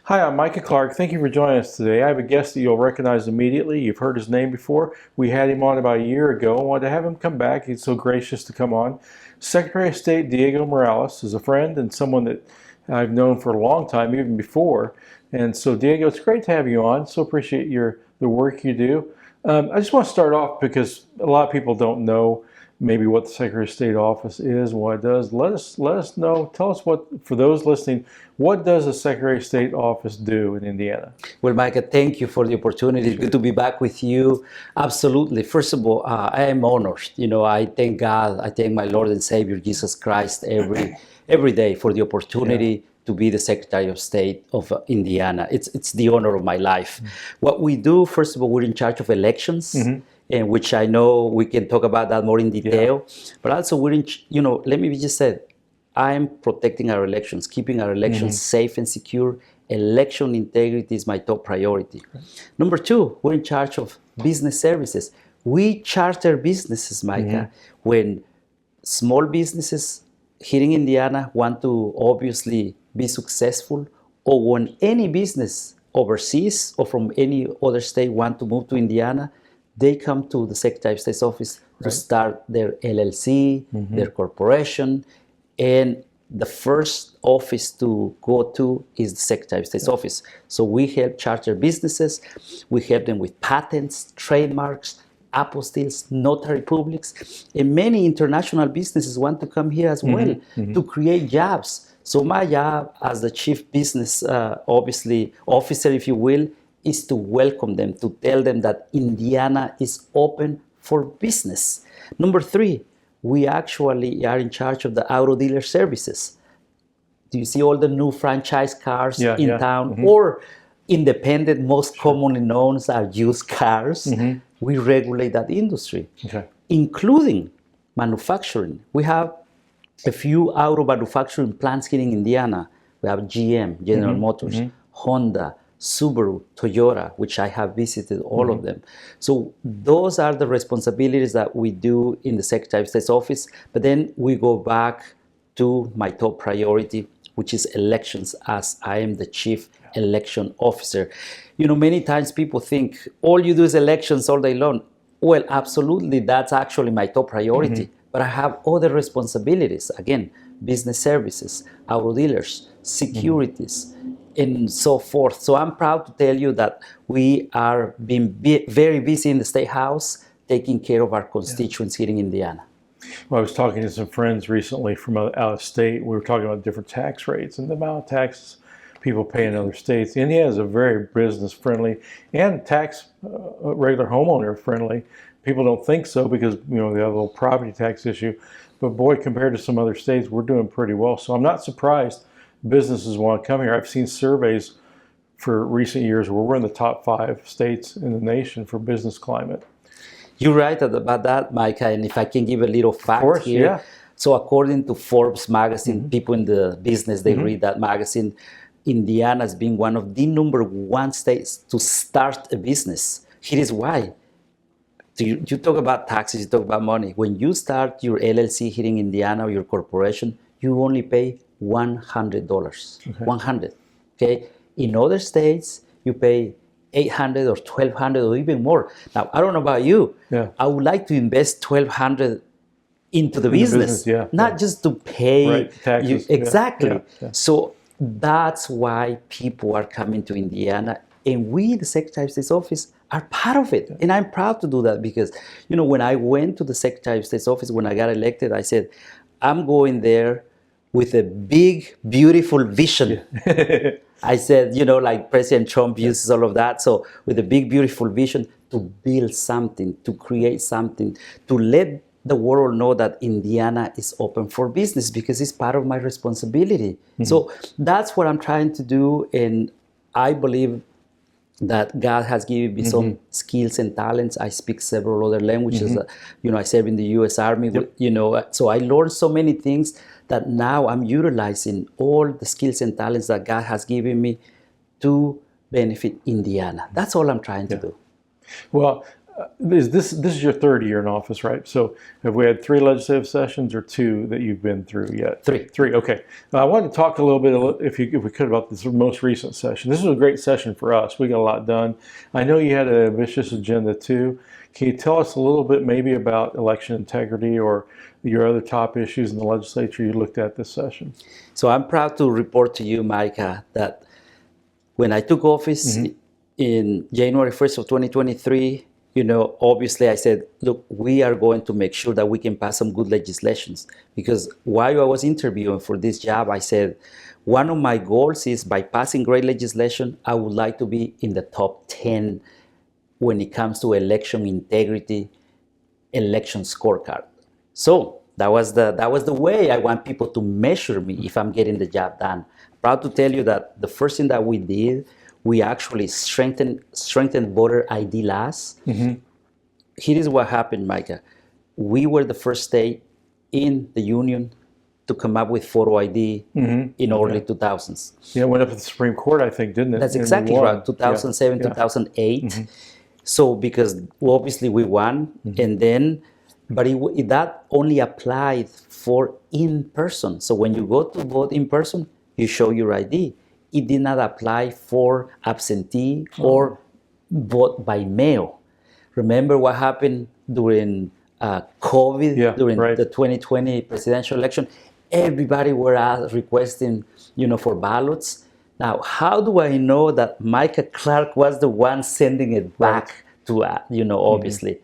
Hi, I'm Micah Clark. Thank you for joining us today. I have a guest that you'll recognize immediately. You've heard his name before. We had him on about a year ago. I wanted to have him come back. He's so gracious to come on. Secretary of State Diego Morales is a friend and someone that I've known for a long time, even before. And so, Diego, it's great to have you on. So appreciate the work you do. I just want to start off because a lot of people don't know maybe what the Secretary of State office is and what it does. Let us know. Tell us what, for those listening, what does the Secretary of State office do in Indiana? Well, Micah, thank you for the opportunity. Sure. Good to be back with you. Absolutely. First of all, I am honored. I thank God. I thank my Lord and Savior Jesus Christ every day for the opportunity to be the Secretary of State of Indiana. It's the honor of my life. What we do, first of all, we're in charge of elections. And which I know we can talk about that more in detail. But also we're in, let me just say, I'm protecting our elections, keeping our elections safe and secure. Election integrity is my top priority. Number two, we're in charge of business services. We charter businesses, Micah, when small businesses here in Indiana want to obviously be successful, or when any business overseas or from any other state want to move to Indiana, they come to the Secretary of State's office to start their LLC, their corporation, and the first office to go to is the Secretary of State's office. So we help charter businesses, we help them with patents, trademarks, apostilles, notary publics, and many international businesses want to come here as well to create jobs. So my job as the chief business, obviously, officer, if you will, is to welcome them, to tell them that Indiana is open for business. Number three, we actually are in charge of the auto dealer services. Do you see all the new franchise cars in town or independent, most commonly known as used cars? We regulate that industry, including manufacturing. We have a few auto manufacturing plants here in Indiana. We have GM, General Motors, Honda, Subaru, Toyota, which I have visited all of them. So those are the responsibilities that we do in the Secretary of State's office. But then we go back to my top priority, which is elections, as I am the chief election officer. Many times people think all you do is elections all day long. Well, absolutely, that's actually my top priority. But I have other responsibilities. Again, business services, auto dealers, securities, and so forth. So I'm proud to tell you that we are being very busy in the State House, taking care of our constituents here in Indiana. Well, I was talking to some friends recently from out of state. We were talking about different tax rates and the amount of taxes people pay in other states. Indiana is a very business-friendly and regular homeowner-friendly. People don't think so because they have a little property tax issue. But boy, compared to some other states, we're doing pretty well. So I'm not surprised businesses want to come here. I've seen surveys for recent years where we're in the top 5 states in the nation for business climate. You're right about that, Micah. And if I can give a little fact here. So according to Forbes magazine, people in the business, they read that magazine, Indiana as being one of the number 1 states to start a business. Here is why. So you talk about taxes, you talk about money. When you start your LLC here in Indiana or your corporation, you only pay $100. 100. Okay. In other states, you pay $800 or $1,200 or even more. Now, I don't know about you. I would like to invest $1,200 into the business, not just to pay taxes. Exactly. So that's why people are coming to Indiana, and we, the Secretary of State's office, are part of it. And I'm proud to do that because, when I went to the Secretary of State's office, when I got elected, I said, I'm going there with a big, beautiful vision. I said, like President Trump uses all of that. So with a big, beautiful vision to build something, to create something, to let the world know that Indiana is open for business because it's part of my responsibility. So that's what I'm trying to do. And I believe that God has given me some skills and talents. I speak several other languages. I serve in the U.S. Army. So I learned so many things that now I'm utilizing all the skills and talents that God has given me to benefit Indiana. That's all I'm trying to do. Well, This is your third year in office, right? So have we had 3 legislative sessions or 2 that you've been through yet? 3. 3. Okay. I wanted to talk a little bit, if we could, about this most recent session. This was a great session for us. We got a lot done. I know you had an ambitious agenda too. Can you tell us a little bit maybe about election integrity or your other top issues in the legislature you looked at this session? So I'm proud to report to you, Micah, that when I took office in January 1st of 2023, obviously I said, look, we are going to make sure that we can pass some good legislations. Because while I was interviewing for this job, I said, one of my goals is by passing great legislation, I would like to be in the top 10 when it comes to election integrity, election scorecard. So that was the way I want people to measure me if I'm getting the job done. Proud to tell you that the first thing that we did, we actually strengthened voter ID laws. Here is what happened, Micah. We were the first state in the union to come up with photo ID in early 2000s. Yeah, it went up to the Supreme Court, I think, didn't it? That's exactly right, 2007, 2008. So because obviously we won, and then, but that only applied for in person. So when you go to vote in person, you show your ID. It did not apply for absentee or vote by mail. Remember what happened during COVID, during the 2020 presidential election? Everybody were requesting, for ballots. Now, how do I know that Micah Clark was the one sending it back to, obviously?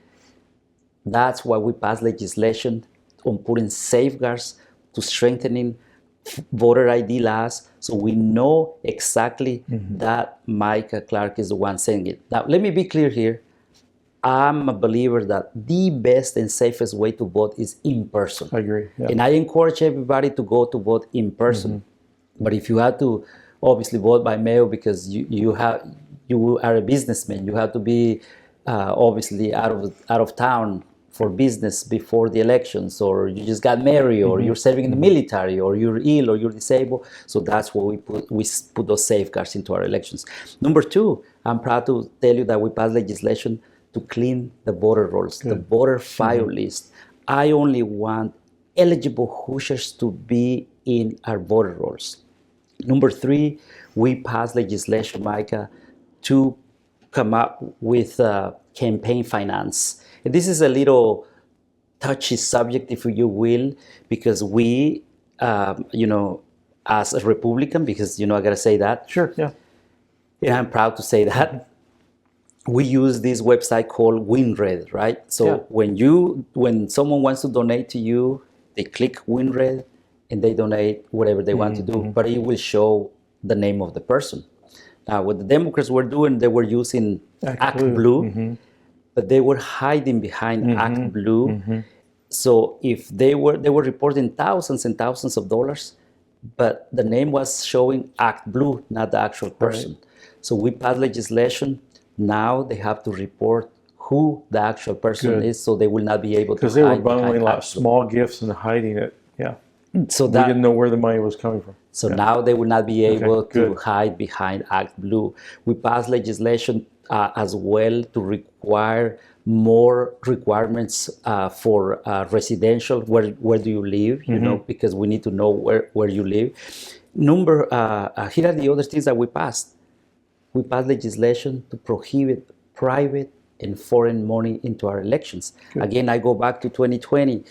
That's why we passed legislation on putting safeguards to strengthening voter ID laws, so we know exactly that Micah Clark is the one saying it. Now, let me be clear here. I'm a believer that the best and safest way to vote is in person. I agree. Yeah. And I encourage everybody to go to vote in person. But if you have to obviously vote by mail because you are a businessman, you have to be obviously out of town for business before the elections, or you just got married, or you're serving in the military, or you're ill, or you're disabled. So that's what we put those safeguards into our elections. Number 2, I'm proud to tell you that we passed legislation to clean the voter rolls, the voter file list. I only want eligible Hoosiers to be in our voter rolls. Number 3, we passed legislation, Micah, to come up with campaign finance. And this is a little touchy subject, if you will, because we, as a Republican, because, I got to say that. Sure, yeah. And I'm proud to say that. We use this website called WinRed, right? So when someone wants to donate to you, they click WinRed and they donate whatever they want to do, but it will show the name of the person. Now, what the Democrats were doing, they were using Act Blue, but they were hiding behind Act Blue. So if they were reporting thousands and thousands of dollars, but the name was showing Act Blue, not the actual person. So we passed legislation. Now they have to report who the actual person is, so they will not be able to hide. Because they were bundling a lot of small gifts and hiding it. Yeah. So we didn't know where the money was coming from. So now they will not be able to hide behind Act Blue. We passed legislation as well to require more requirements for residential. Where do you live? Because we need to know where you live. Here are the other things that we passed. We passed legislation to prohibit private and foreign money into our elections. Again, I go back to 2020.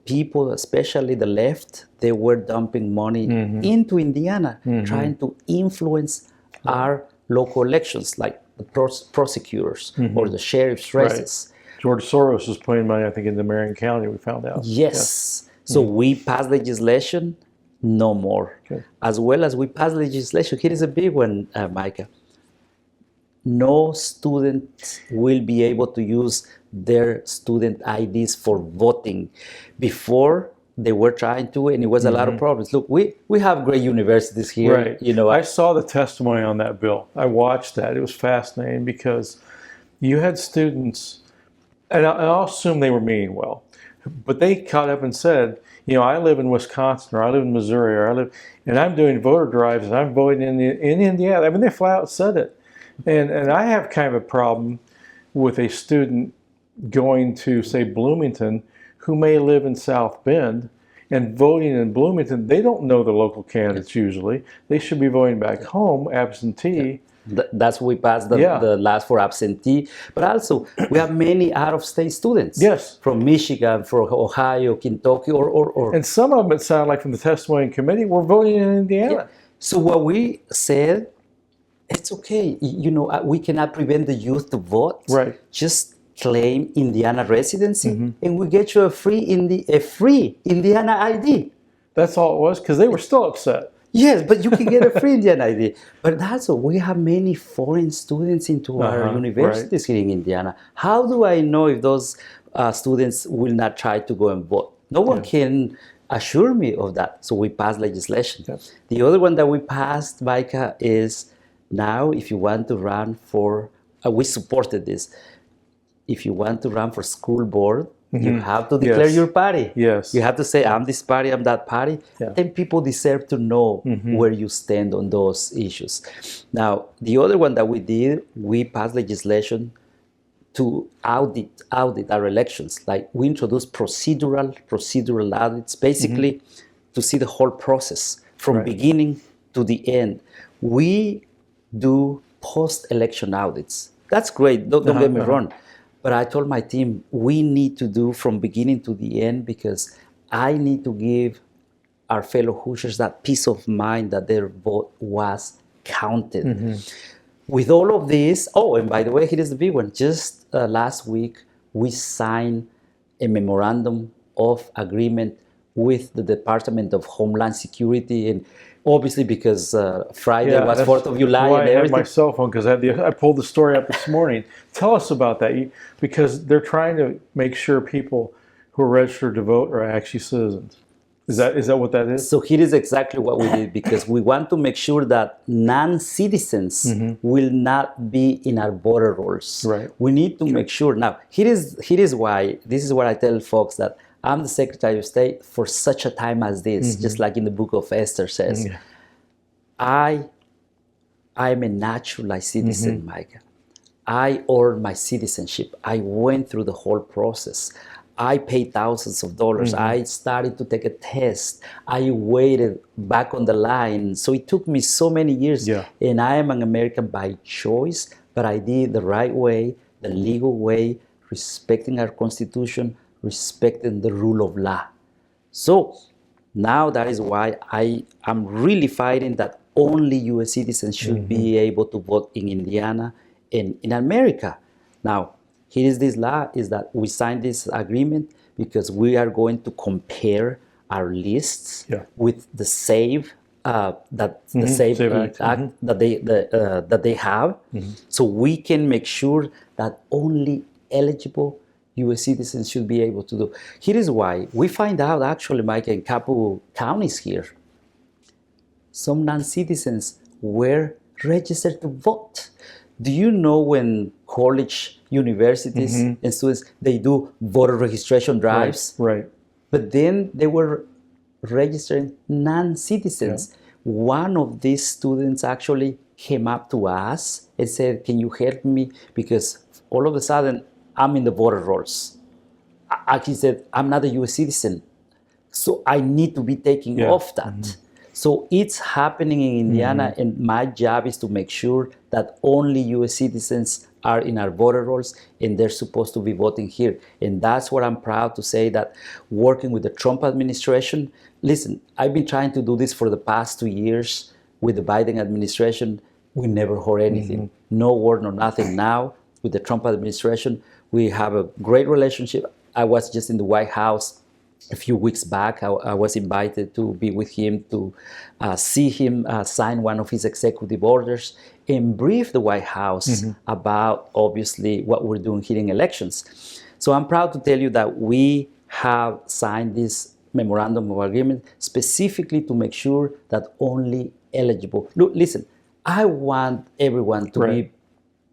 People, especially the left, they were dumping money into Indiana, trying to influence our local elections, like the prosecutors or the sheriff's races. George Soros was putting money, I think, into Marion County, we found out. Yes. So we passed legislation, no more. As well as we passed legislation, here is a big one, Micah. No student will be able to use their student IDs for voting. Before, they were trying to, and it was a lot of problems. Look, we have great universities here. I saw the testimony on that bill. I watched that. It was fascinating because you had students, and I'll assume they were meaning well, but they caught up and said, I live in Wisconsin, or I live in Missouri, and I'm doing voter drives, and I'm voting in Indiana. I mean, they flat out said it. And I have kind of a problem with a student going to, say, Bloomington, who may live in South Bend, and voting in Bloomington, they don't know the local candidates usually. They should be voting back home, absentee. That's we passed the last for absentee, but also we have many out-of-state students. Yes. From Michigan, from Ohio, Kentucky, or And some of them, it sounded like from the testimony committee, were voting in Indiana. So what we said, it's okay. We cannot prevent the youth to vote. Right. Just claim Indiana residency, and we get you a free Indiana ID. That's all it was, because they were still upset. Yes, but you can get a free Indiana ID. But that's all. We have many foreign students into our universities here in Indiana. How do I know if those students will not try to go and vote? No one can assure me of that. So we passed legislation. Yes. The other one that we passed, Micah, is now if you want to run for, we supported this. If you want to run for school board, you have to declare your party. Yes. You have to say, I'm this party, I'm that party. Yeah. Then people deserve to know where you stand on those issues. Now, the other one that we did, we passed legislation to audit our elections. Like we introduced procedural audits, basically to see the whole process from beginning to the end. We do post-election audits. That's great, don't get me wrong. But I told my team, we need to do from beginning to the end because I need to give our fellow Hoosiers that peace of mind that their vote was counted. With all of this, and by the way, here is the big one. Just last week, we signed a memorandum of agreement with the Department of Homeland Security, and obviously because Friday was 4th of July and everything. I have my cell phone because I pulled the story up this morning. Tell us about that, because they're trying to make sure people who are registered to vote are actually citizens. Is that what that is? So here is exactly what we did, because we want to make sure that non-citizens will not be in our voter rolls. Right. We need to make sure. Now, here is why, this is what I tell folks, that I'm the Secretary of State for such a time as this, just like in the book of Esther says. I'm a naturalized citizen, Micah. I earned my citizenship. I went through the whole process. I paid thousands of dollars. I started to take a test. I waited back on the line. So it took me so many years. And I am an American by choice, but I did the right way, the legal way, respecting our Constitution, respecting the rule of law. So now that is why I am really fighting that only U.S. citizens should be able to vote in Indiana and in America. Now, here is this law, is that we signed this agreement because we are going to compare our lists with the SAVE Act that they have, so we can make sure that only eligible U.S. citizens should be able to do. Here is why. We find out actually, Mike, in couple counties here, some non-citizens were registered to vote. Do you know when college, universities, and students, they do voter registration drives? Right. But then they were registering non-citizens. One of these students actually came up to us and said, can you help me? Because all of a sudden, I'm in the voter rolls. He said, I'm not a U.S. citizen, so I need to be taking off that. So it's happening in Indiana, and my job is to make sure that only U.S. citizens are in our voter rolls, and they're supposed to be voting here. And that's what I'm proud to say, that working with the Trump administration, listen, I've been trying to do this for the past 2 years with the Biden administration. We never heard anything, no word, no nothing. Now, with the Trump administration, we have a great relationship. I was just in the White House a few weeks back. I was invited to be with him to see him sign one of his executive orders and brief the White House about, obviously, what we're doing here in elections. So I'm proud to tell you that we have signed this memorandum of agreement specifically to make sure that only eligible. Look, listen, I want everyone to be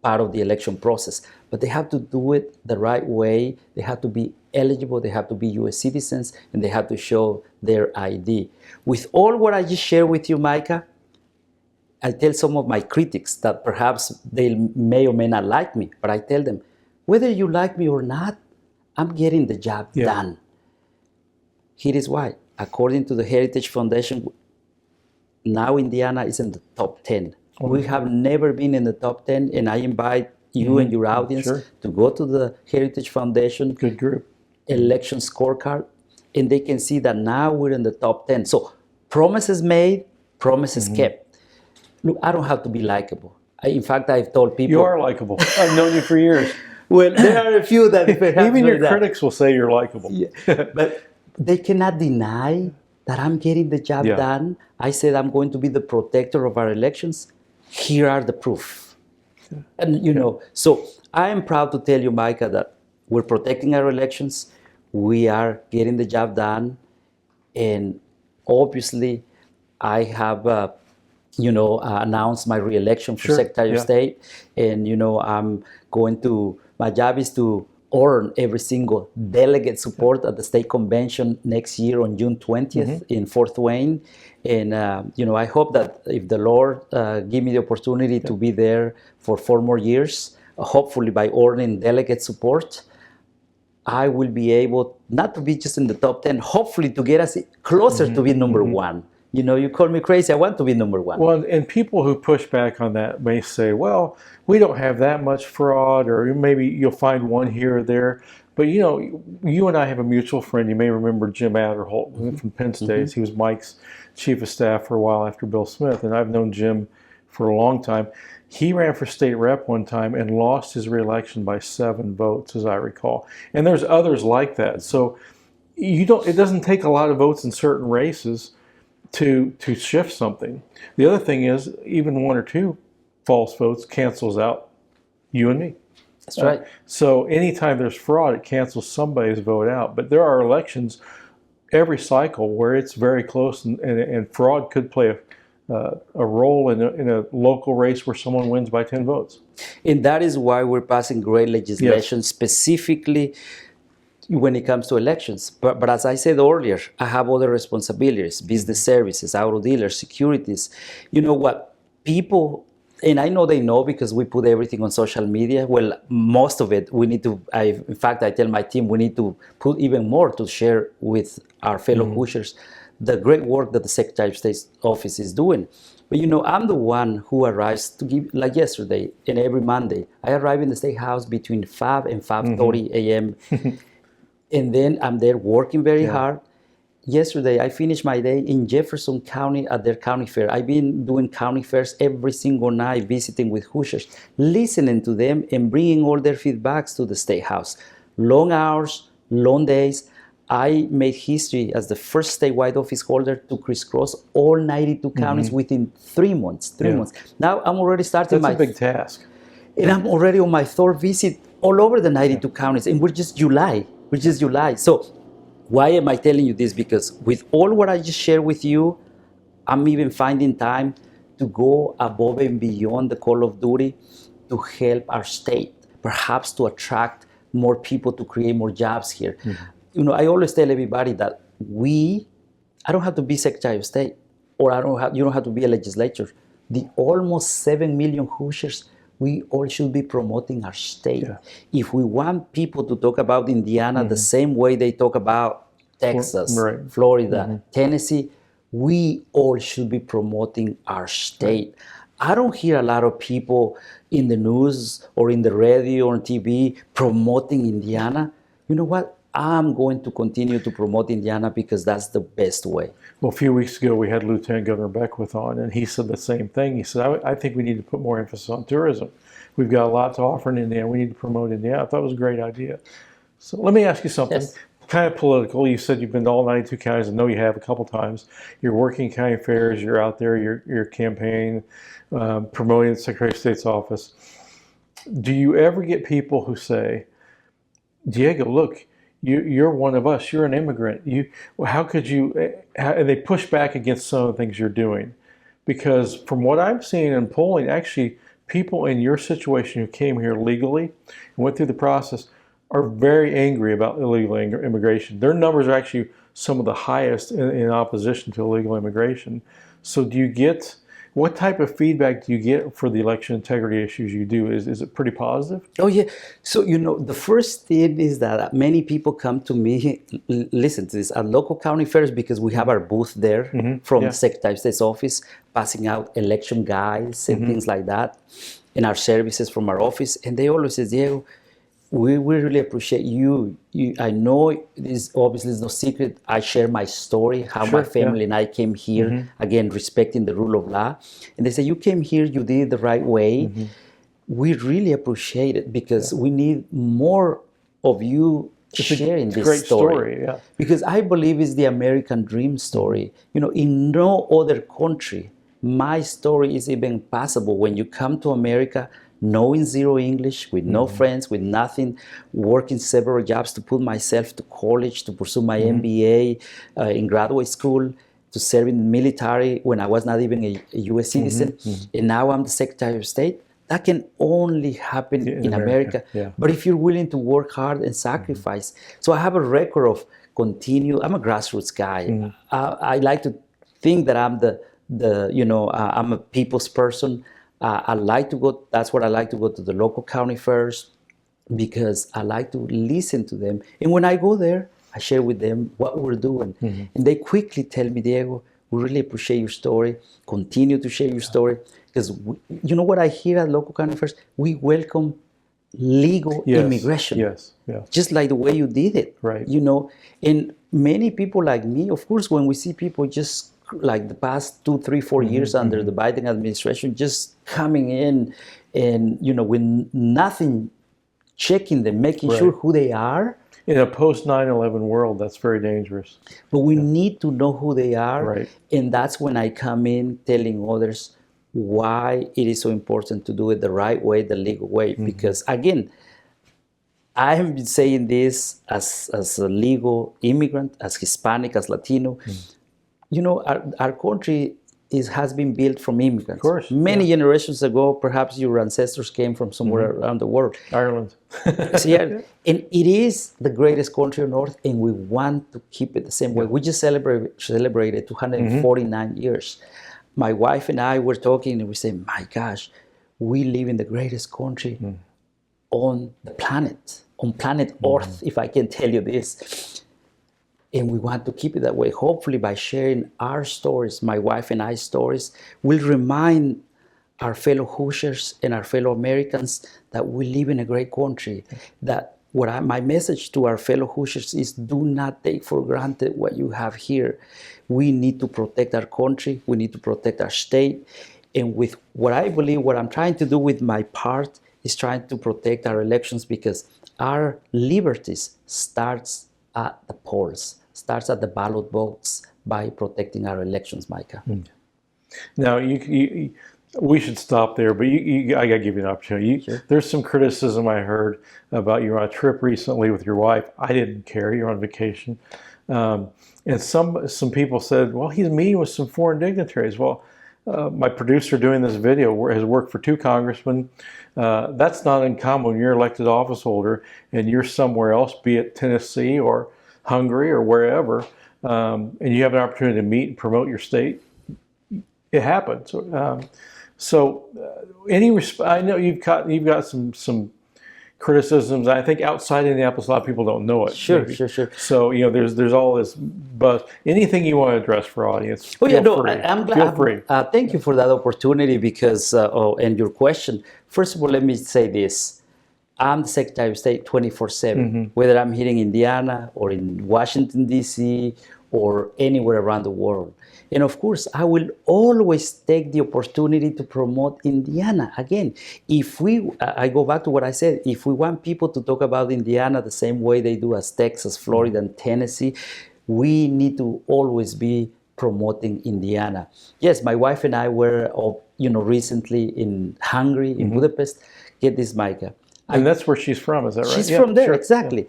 part of the election process, but they have to do it the right way. They have to be eligible, they have to be U.S. citizens, and they have to show their ID. With all what I just shared with you, Micah, I tell some of my critics that perhaps they may or may not like me, but I tell them, whether you like me or not, I'm getting the job Yeah. done. Here is why. According to the Heritage Foundation, now Indiana is in the top 10. We have never been in the top 10, and I invite you and your audience Sure. to go to the Heritage Foundation Good group. election scorecard, and they can see that now we're in the top 10. So promises made, promises kept. Look, I don't have to be likable. In fact, I've told people. You are likable. I've known you for years. Well, there are a few that perhaps Even your know that. critics will say you're likable. Yeah. But they cannot deny that I'm getting the job Yeah. done. I said I'm going to be the protector of our elections. Here are the proof. And so I am proud to tell you, Micah, that we're protecting our elections. We are getting the job done. And obviously, I have announced my re-election for Sure. Secretary of Yeah. State. And, I'm going to, my job is to earn every single delegate support at the state convention next year on June 20th in Fort Wayne. And, I hope that if the Lord give me the opportunity to be there for 4 more years, hopefully by earning delegate support, I will be able not to be just in the top 10, hopefully to get us closer to be number one. You call me crazy, I want to be number one. Well, and people who push back on that may say, well, we don't have that much fraud, or maybe you'll find one here or there. But, you and I have a mutual friend. You may remember Jim Adderholt from Penn State. He was Mike's chief of staff for a while after Bill Smith, and I've known Jim for a long time. He ran for state rep one time and lost his reelection by 7 votes, as I recall. And there's others like that. So it doesn't take a lot of votes in certain races to shift something. The other thing is, even 1 or 2 false votes cancels out you and me. That's right. So anytime there's fraud, it cancels somebody's vote out. But there are elections every cycle where it's very close, and fraud could play a role in a local race where someone wins by 10 votes. And that is why we're passing great legislation specifically when it comes to elections. But as I said earlier, I have other responsibilities: business services, auto dealers, securities. You know what? People, and I know they know because we put everything on social media. Well, most of it we need to, in fact, I tell my team we need to put even more to share with our fellow Hoosiers the great work that the Secretary of State's office is doing. But I'm the one who arrives to give, like yesterday and every Monday, I arrive in the State House between 5 and 5:30 a.m. And then I'm there working very hard. Yesterday, I finished my day in Jefferson County at their county fair. I've been doing county fairs every single night, visiting with Hoosiers, listening to them and bringing all their feedbacks to the State House. Long hours, long days. I made history as the first statewide office holder to crisscross all 92 counties within 3 months. 3 months. Now I'm already starting That's a big task. and I'm already on my 3rd visit all over the 92 counties, and we're just July. So why am I telling you this? Because with all what I just shared with you, I'm even finding time to go above and beyond the call of duty to help our state, perhaps to attract more people, to create more jobs here. I always tell everybody that I don't have to be Secretary of State, or you don't have to be a legislator. The almost 7 million Hoosiers, we all should be promoting our state. Yeah. If we want people to talk about Indiana the same way they talk about Texas, Florida, Tennessee, we all should be promoting our state. I don't hear a lot of people in the news or in the radio or on TV promoting Indiana. You know what? I'm going to continue to promote Indiana because that's the best way. Well, a few weeks ago, we had Lieutenant Governor Beckwith on, and he said the same thing. He said, I think we need to put more emphasis on tourism. We've got a lot to offer in Indiana. We need to promote Indiana. I thought it was a great idea. So let me ask you something. Yes. Kind of political. You said you've been to all 92 counties. I know you have a couple times. You're working county fairs. You're out there. You're campaigning, promoting the Secretary of State's office. Do you ever get people who say, Diego, look, you're one of us. You're an immigrant. How could you? And they push back against some of the things you're doing, because from what I've seen in polling, actually, people in your situation who came here legally and went through the process are very angry about illegal immigration. Their numbers are actually some of the highest in opposition to illegal immigration. So do you get? What type of feedback do you get for the election integrity issues you do? Is it pretty positive? Oh yeah. So the first thing is that many people come to me, listen to this, at local county fairs, because we have our booth there from Yeah. the Secretary of State's office, passing out election guides and things like that, and our services from our office. And they always say, Diego, we really appreciate you. I know this obviously is no secret. I share my story, how my family and I came here, again, respecting the rule of law. And they say, you came here, you did it the right way. We really appreciate it, because we need more of you sharing this great story. yeah. Because I believe it's the American dream story. In no other country, my story is even possible. When you come to America, knowing zero English, with no friends, with nothing, working several jobs to put myself to college, to pursue my MBA in graduate school, to serve in the military when I was not even a U.S. citizen, and now I'm the Secretary of State. That can only happen in America. Yeah. But if you're willing to work hard and sacrifice. So I have a record of I'm a grassroots guy. I like to think that I'm I'm a people's person. I like to go, that's what I like to go to the local county fairs, because I like to listen to them. And when I go there, I share with them what we're doing. And they quickly tell me, Diego, we really appreciate your story. Continue to share your story. Because you know what I hear at local county fairs? We welcome legal immigration. Yes. Yeah. Just like the way you did it. Right. And many people like me, of course, when we see people just like the past 2, 3, 4 years under the Biden administration, just coming in and, with nothing, checking them, making sure who they are. In a post 9/11 world, that's very dangerous. But we need to know who they are. Right. And that's when I come in telling others why it is so important to do it the right way, the legal way. Because again, I have been saying this as a legal immigrant, as Hispanic, as Latino. Our country has been built from immigrants. Of course. Many generations ago, perhaps your ancestors came from somewhere around the world. Ireland. And it is the greatest country on earth, and we want to keep it the same way. We just celebrated 249 years. My wife and I were talking, and we said, my gosh, we live in the greatest country on the planet, on planet Earth, if I can tell you this. And we want to keep it that way. Hopefully, by sharing our stories, my wife and I's stories, we'll remind our fellow Hoosiers and our fellow Americans that we live in a great country. That my message to our fellow Hoosiers is, do not take for granted what you have here. We need to protect our country. We need to protect our state. And with what I believe, what I'm trying to do with my part is trying to protect our elections, because our liberties starts at the polls, starts at the ballot box, by protecting our elections, Micah. Now, we should stop there, but I got to give you an opportunity. Sure. There's some criticism I heard about you on a trip recently with your wife. I didn't care. You're on vacation. And some people said, well, he's meeting with some foreign dignitaries. Well, my producer doing this video has worked for 2 congressmen. That's not uncommon when you're elected office holder and you're somewhere else, be it Tennessee or Hungary or wherever, and you have an opportunity to meet and promote your state. It happens. I know you've got some criticisms. I think outside Indianapolis, a lot of people don't know it. Sure. So there's all this buzz. Anything you want to address for our audience? I'm glad. Feel free. Thank you for that opportunity, because and your question. First of all, let me say this: I'm the Secretary of State 24/7, whether I'm here in Indiana or in Washington D.C. or anywhere around the world. And of course, I will always take the opportunity to promote Indiana. Again, I go back to what I said, if we want people to talk about Indiana the same way they do as Texas, Florida, and Tennessee, we need to always be promoting Indiana. Yes, my wife and I were, recently in Hungary, in Budapest. Get this, Micah. And that's where she's from, is that right? She's from there, exactly.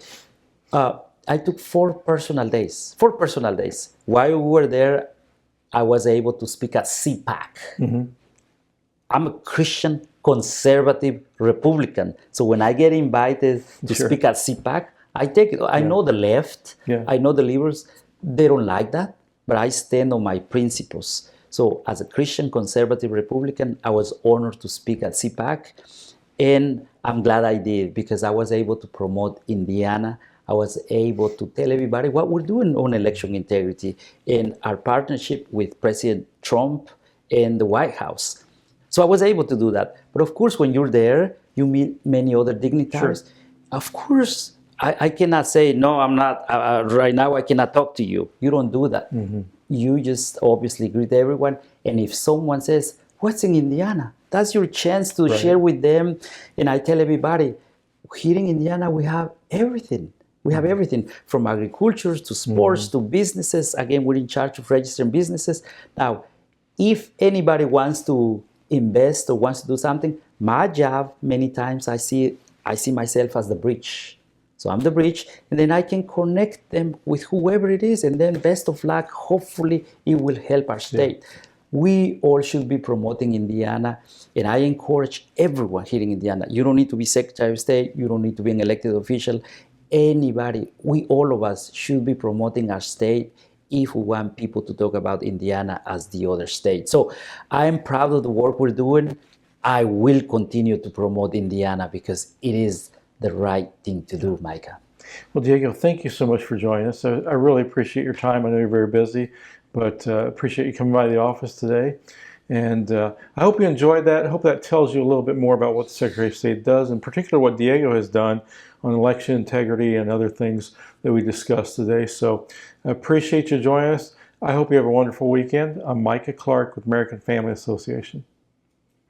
Yeah. I took 4 personal days. While we were there, I was able to speak at CPAC. I'm a Christian, conservative Republican. So when I get invited to speak at CPAC, I take it. I know the left, I know the liberals, they don't like that, but I stand on my principles. So as a Christian conservative Republican, I was honored to speak at CPAC. And I'm glad I did, because I was able to promote Indiana. I was able to tell everybody what we're doing on election integrity and our partnership with President Trump and the White House. So I was able to do that. But of course, when you're there, you meet many other dignitaries. Sure. Of course, I cannot say, no, I'm not, right now I cannot talk to you. You don't do that. You just obviously greet everyone. And if someone says, what's in Indiana? That's your chance to share with them. And I tell everybody, here in Indiana, we have everything. We have everything from agriculture to sports to businesses. Again, we're in charge of registering businesses. Now, if anybody wants to invest or wants to do something, my job, many times I see myself as the bridge. So I'm the bridge, and then I can connect them with whoever it is, and then best of luck, hopefully it will help our state. We all should be promoting Indiana, and I encourage everyone here in Indiana. You don't need to be Secretary of State, you don't need to be an elected official. Anybody, all of us should be promoting our state if we want people to talk about Indiana as the other state. So I'm proud of the work we're doing. I will continue to promote Indiana because it is the right thing to do, Micah. Well, Diego, thank you so much for joining us. I really appreciate your time. I know you're very busy, but appreciate you coming by the office today. And I hope you enjoyed that. I hope that tells you a little bit more about what the Secretary of State does, in particular what Diego has done on election integrity and other things that we discussed today. So I appreciate you joining us. I hope you have a wonderful weekend. I'm Micah Clark with American Family Association.